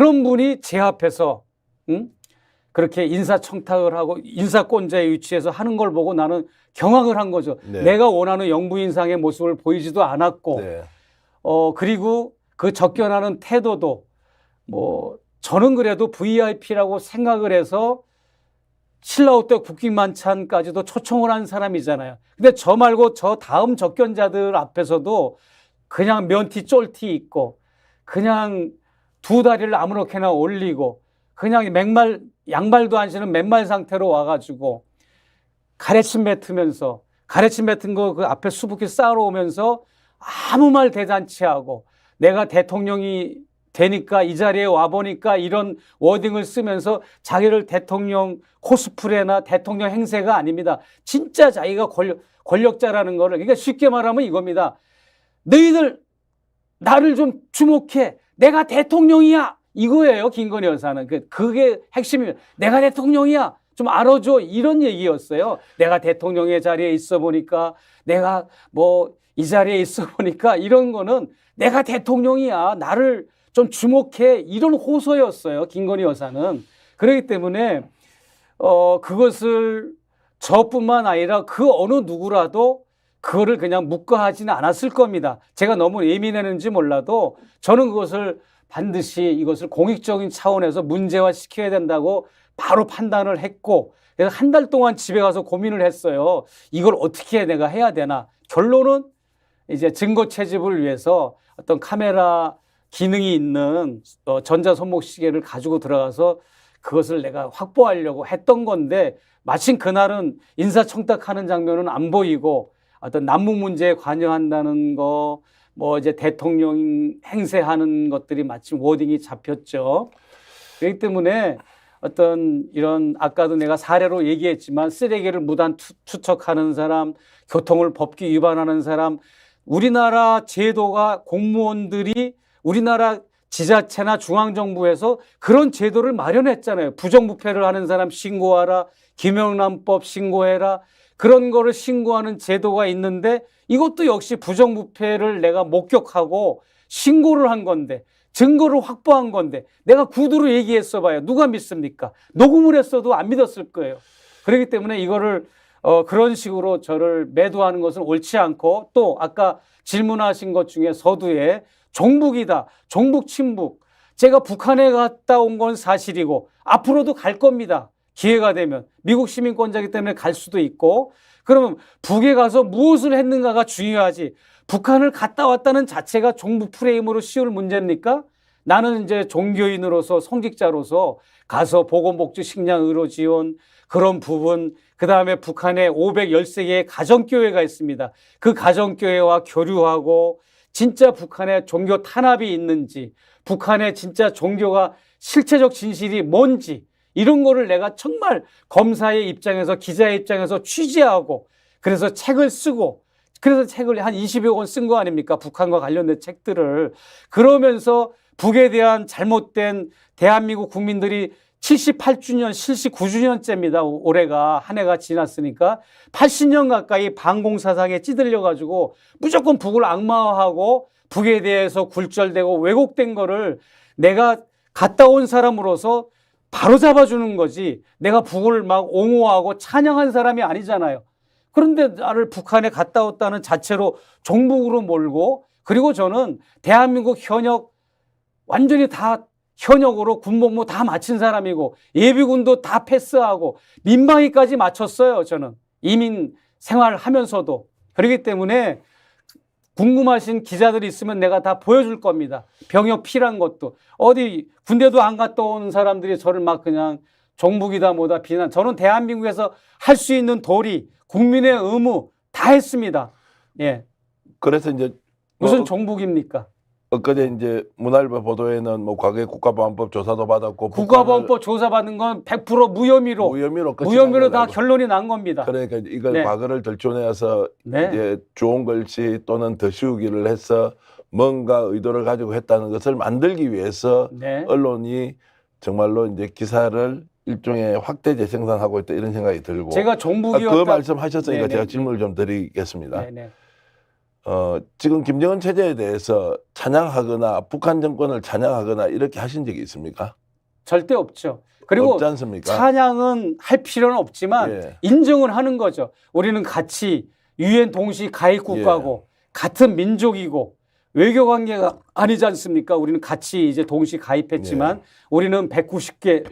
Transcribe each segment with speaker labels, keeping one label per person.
Speaker 1: 그런 분이 제 앞에서 그렇게 인사청탁을 하고 인사권자의 위치에서 하는 걸 보고 나는 경악을 한 거죠.
Speaker 2: 네.
Speaker 1: 내가 원하는 영부인상의 모습을 보이지도 않았고
Speaker 2: 네.
Speaker 1: 그리고 그 접견하는 태도도 뭐 저는 그래도 VIP라고 생각을 해서 신라호 때 국기만찬까지도 초청을 한 사람이잖아요. 근데 저 말고 저 다음 접견자들 앞에서도 그냥 면티 쫄티 입고 그냥 두 다리를 아무렇게나 올리고 그냥 양발도 안 신은 맨발 상태로 와가지고 가래침 뱉으면서 가래침 뱉은 거 그 앞에 수북히 쌓으러 오면서 아무 말 대잔치 하고 내가 대통령이 되니까 이 자리에 와보니까 이런 워딩을 쓰면서 자기를 대통령 코스프레나 대통령 행세가 아닙니다. 진짜 자기가 권력자라는 거를, 그러니까 쉽게 말하면 이겁니다. 너희들 나를 좀 주목해. 내가 대통령이야. 이거예요, 김건희 여사는. 그게 핵심이에요. 내가 대통령이야. 좀 알아줘. 이런 얘기였어요. 내가 대통령의 자리에 있어 보니까, 내가 뭐 이 자리에 있어 보니까 이런 거는 내가 대통령이야. 나를 좀 주목해. 이런 호소였어요, 김건희 여사는. 그렇기 때문에 그것을 저뿐만 아니라 그 어느 누구라도 그거를 그냥 묵과하지는 않았을 겁니다. 제가 너무 예민했는지 몰라도 저는 그것을 반드시 이것을 공익적인 차원에서 문제화시켜야 된다고 바로 판단을 했고, 그래서 한 달 동안 집에 가서 고민을 했어요. 이걸 어떻게 내가 해야 되나. 결론은 이제 증거 채집을 위해서 어떤 카메라 기능이 있는 전자손목시계를 가지고 들어가서 그것을 내가 확보하려고 했던 건데, 마침 그날은 인사청탁하는 장면은 안 보이고 어떤 남북 문제에 관여한다는 거, 뭐 이제 대통령 행세하는 것들이 마침 워딩이 잡혔죠. 그렇기 때문에 어떤 이런 아까도 내가 사례로 얘기했지만 쓰레기를 무단 투척하는 사람, 교통을 법규 위반하는 사람, 우리나라 제도가 공무원들이 우리나라 지자체나 중앙정부에서 그런 제도를 마련했잖아요. 부정부패를 하는 사람 신고하라, 김영란법 신고해라, 그런 거를 신고하는 제도가 있는데 이것도 역시 부정부패를 내가 목격하고 신고를 한 건데, 증거를 확보한 건데 내가 구두로 얘기했어 봐요. 누가 믿습니까? 녹음을 했어도 안 믿었을 거예요. 그렇기 때문에 이거를 그런 식으로 저를 매도하는 것은 옳지 않고, 또 아까 질문하신 것 중에 서두에 종북이다, 종북 친북, 제가 북한에 갔다 온 건 사실이고 앞으로도 갈 겁니다. 기회가 되면. 미국 시민권자이기 때문에 갈 수도 있고. 그러면 북에 가서 무엇을 했는가가 중요하지, 북한을 갔다 왔다는 자체가 종북 프레임으로 씌울 문제입니까? 나는 이제 종교인으로서, 성직자로서 가서 보건복지 식량 의료 지원 그런 부분, 그 다음에 북한에 513개의 가정교회가 있습니다. 그 가정교회와 교류하고 진짜 북한에 종교 탄압이 있는지, 북한에 진짜 종교가 실체적 진실이 뭔지, 이런 거를 내가 정말 검사의 입장에서, 기자의 입장에서 취재하고, 그래서 책을 쓰고, 그래서 책을 한 20여 권 쓴 거 아닙니까? 북한과 관련된 책들을. 그러면서 북에 대한 잘못된 대한민국 국민들이 78주년, 79주년째입니다. 올해가 한 해가 지났으니까 80년 가까이 반공사상에 찌들려가지고 무조건 북을 악마화하고 북에 대해서 굴절되고 왜곡된 거를 내가 갔다 온 사람으로서 바로 잡아주는 거지, 내가 북을 막 옹호하고 찬양한 사람이 아니잖아요. 그런데 나를 북한에 갔다 왔다는 자체로 종북으로 몰고, 그리고 저는 대한민국 현역 완전히 다 현역으로 군복무 다 마친 사람이고 예비군도 다 패스하고 민방위까지 마쳤어요. 저는 이민 생활하면서도. 그렇기 때문에 궁금하신 기자들이 있으면 내가 다 보여줄 겁니다. 병역 필요한 것도. 어디 군대도 안 갔다 온 사람들이 저를 막 그냥 종북이다 뭐다 비난. 저는 대한민국에서 할 수 있는 도리, 국민의 의무 다 했습니다. 예.
Speaker 2: 그래서 이제
Speaker 1: 무슨 종북입니까?
Speaker 2: 엊그제 이제 문화일보 보도에는 뭐 과거에 국가보안법 조사도 받았고
Speaker 1: 국가보안법 조사받은 건 100% 무혐의로 다 결론이 난 겁니다.
Speaker 2: 그러니까 이걸
Speaker 1: 네.
Speaker 2: 과거를 들춰내서
Speaker 1: 네.
Speaker 2: 이제 좋은 글씨 또는 더 씌우기를 해서 뭔가 의도를 가지고 했다는 것을 만들기 위해서
Speaker 1: 네.
Speaker 2: 언론이 정말로 이제 기사를 일종의 확대 재생산하고 있다, 이런 생각이 들고,
Speaker 1: 제가 종북이었다.
Speaker 2: 그 말씀하셨으니까
Speaker 1: 네네.
Speaker 2: 제가 질문을 좀 드리겠습니다.
Speaker 1: 네네.
Speaker 2: 지금 김정은 체제에 대해서 찬양하거나 북한 정권을 찬양하거나 이렇게 하신 적이 있습니까?
Speaker 1: 절대 없죠. 그리고
Speaker 2: 없지 않습니까?
Speaker 1: 찬양은 할 필요는 없지만
Speaker 2: 예.
Speaker 1: 인정을 하는 거죠. 우리는 같이 유엔 동시 가입 국가고 같은 민족이고 외교 관계가 아니지 않습니까? 우리는 같이 이제 동시 가입했지만 우리는 190개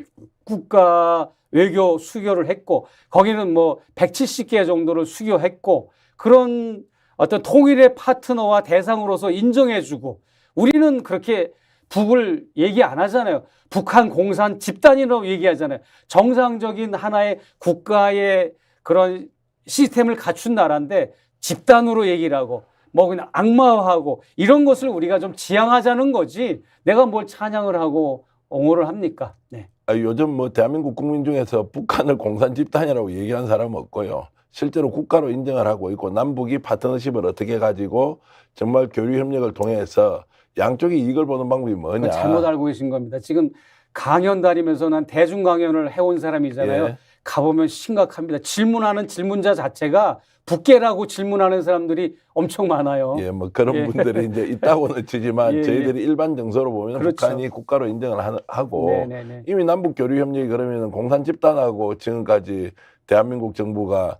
Speaker 1: 국가 외교 수교를 했고 거기는 뭐 170개 정도를 수교했고 그런 어떤 통일의 파트너와 대상으로서 인정해주고 우리는 그렇게 북을 얘기 안 하잖아요. 북한 공산 집단이라고 얘기하잖아요. 정상적인 하나의 국가의 그런 시스템을 갖춘 나라인데 집단으로 얘기를 하고 뭐 그냥 악마화하고 이런 것을 우리가 좀 지양하자는 거지 내가 뭘 찬양을 하고 옹호를 합니까? 네.
Speaker 2: 요즘 뭐 대한민국 국민 중에서 북한을 공산 집단이라고 얘기하는 사람은 없고요. 실제로 국가로 인정을 하고 있고 남북이 파트너십을 어떻게 가지고 정말 교류 협력을 통해서 양쪽이 이익을 보는 방법이 뭐냐.
Speaker 1: 잘못 알고 계신 겁니다. 지금 강연 다니면서 난 대중 강연을 해온 사람이잖아요.
Speaker 2: 예.
Speaker 1: 가보면 심각합니다. 질문하는 질문자 자체가 북계라고 질문하는 사람들이 엄청 많아요.
Speaker 2: 예, 뭐 그런
Speaker 1: 예.
Speaker 2: 분들이 이제 있다고는 치지만
Speaker 1: 예,
Speaker 2: 저희들이 일반 정서로 보면
Speaker 1: 그렇죠.
Speaker 2: 북한이 국가로 인정을 하고
Speaker 1: 네네네.
Speaker 2: 이미 남북 교류 협력이 그러면 공산 집단하고 지금까지 대한민국 정부가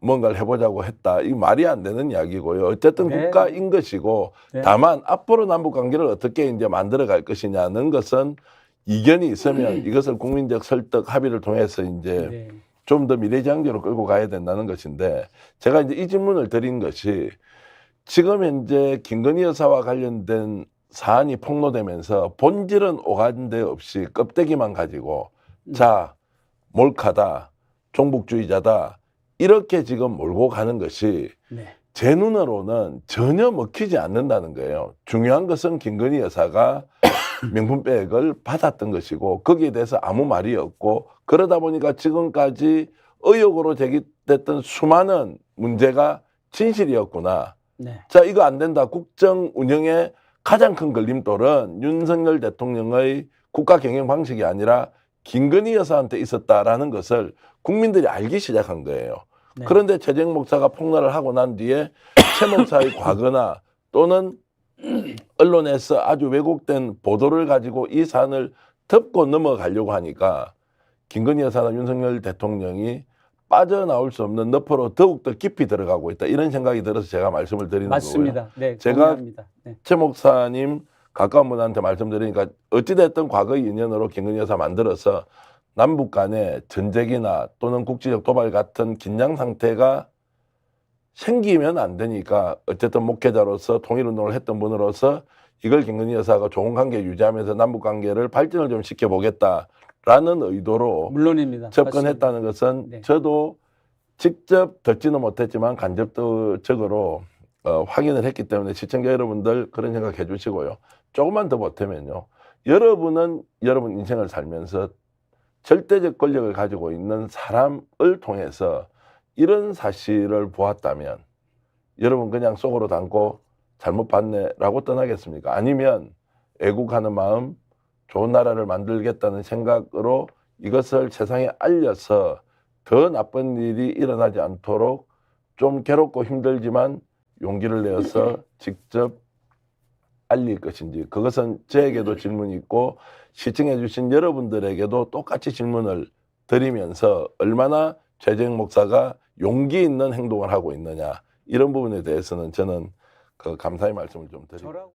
Speaker 2: 뭔가를 해보자고 했다. 이 말이 안 되는 이야기고요. 어쨌든
Speaker 1: 네.
Speaker 2: 국가인 것이고
Speaker 1: 네.
Speaker 2: 다만 앞으로 남북 관계를 어떻게 이제 만들어 갈 것이냐는 것은 이견이 있으면 이것을 국민적 설득 합의를 통해서 이제
Speaker 1: 네.
Speaker 2: 좀 더 미래지향적으로 끌고 가야 된다는 것인데 제가 이제 이 질문을 드린 것이 지금 현재 김건희 여사와 관련된 사안이 폭로되면서 본질은 오간데 없이 껍데기만 가지고 자 몰카다 종북주의자다 이렇게 지금 몰고 가는 것이
Speaker 1: 네.
Speaker 2: 제 눈으로는 전혀 먹히지 않는다는 거예요. 중요한 것은 김건희 여사가 명품백을 받았던 것이고 거기에 대해서 아무 말이 없고 그러다 보니까 지금까지 의혹으로 제기됐던 수많은 문제가 진실이었구나.
Speaker 1: 네.
Speaker 2: 자, 이거 안 된다. 국정 운영의 가장 큰 걸림돌은 윤석열 대통령의 국가 경영 방식이 아니라 김건희 여사한테 있었다라는 것을 국민들이 알기 시작한 거예요.
Speaker 1: 네.
Speaker 2: 그런데 최재형 목사가 폭로를 하고 난 뒤에 최 목사의 과거나 또는 언론에서 아주 왜곡된 보도를 가지고 이 사안을 덮고 넘어가려고 하니까 김건희 여사나 윤석열 대통령이 빠져나올 수 없는 너퍼로 더욱더 깊이 들어가고 있다. 이런 생각이 들어서 제가 말씀을 드리는 거고요.
Speaker 1: 맞습니다. 네.
Speaker 2: 제가
Speaker 1: 동의합니다. 네.
Speaker 2: 최 목사님 가까운 분한테 말씀드리니까 어찌됐든 과거의 인연으로 김건희 여사 만들어서 남북 간의 전쟁이나 또는 국지적 도발 같은 긴장 상태가 생기면 안 되니까 어쨌든 목회자로서 통일운동을 했던 분으로서 이걸 김건희 여사가 좋은 관계 유지하면서 남북 관계를 발전을 좀 시켜보겠다라는 의도로
Speaker 1: 물론입니다.
Speaker 2: 접근했다는 것은
Speaker 1: 네.
Speaker 2: 저도 직접 듣지는 못했지만 간접적으로 확인을 했기 때문에 시청자 여러분들 그런 생각해 주시고요. 조금만 더 보태면요. 여러분은 여러분 인생을 살면서 절대적 권력을 가지고 있는 사람을 통해서 이런 사실을 보았다면 여러분 그냥 속으로 담고 잘못 봤네라고 떠나겠습니까? 아니면 애국하는 마음, 좋은 나라를 만들겠다는 생각으로 이것을 세상에 알려서 더 나쁜 일이 일어나지 않도록 좀 괴롭고 힘들지만 용기를 내어서 직접 알릴 것인지 그것은 저에게도 질문이 있고 시청해 주신 여러분들에게도 똑같이 질문을 드리면서 얼마나 최재형 목사가 용기 있는 행동을 하고 있느냐 이런 부분에 대해서는 저는 그 감사의 말씀을 좀 드립니다.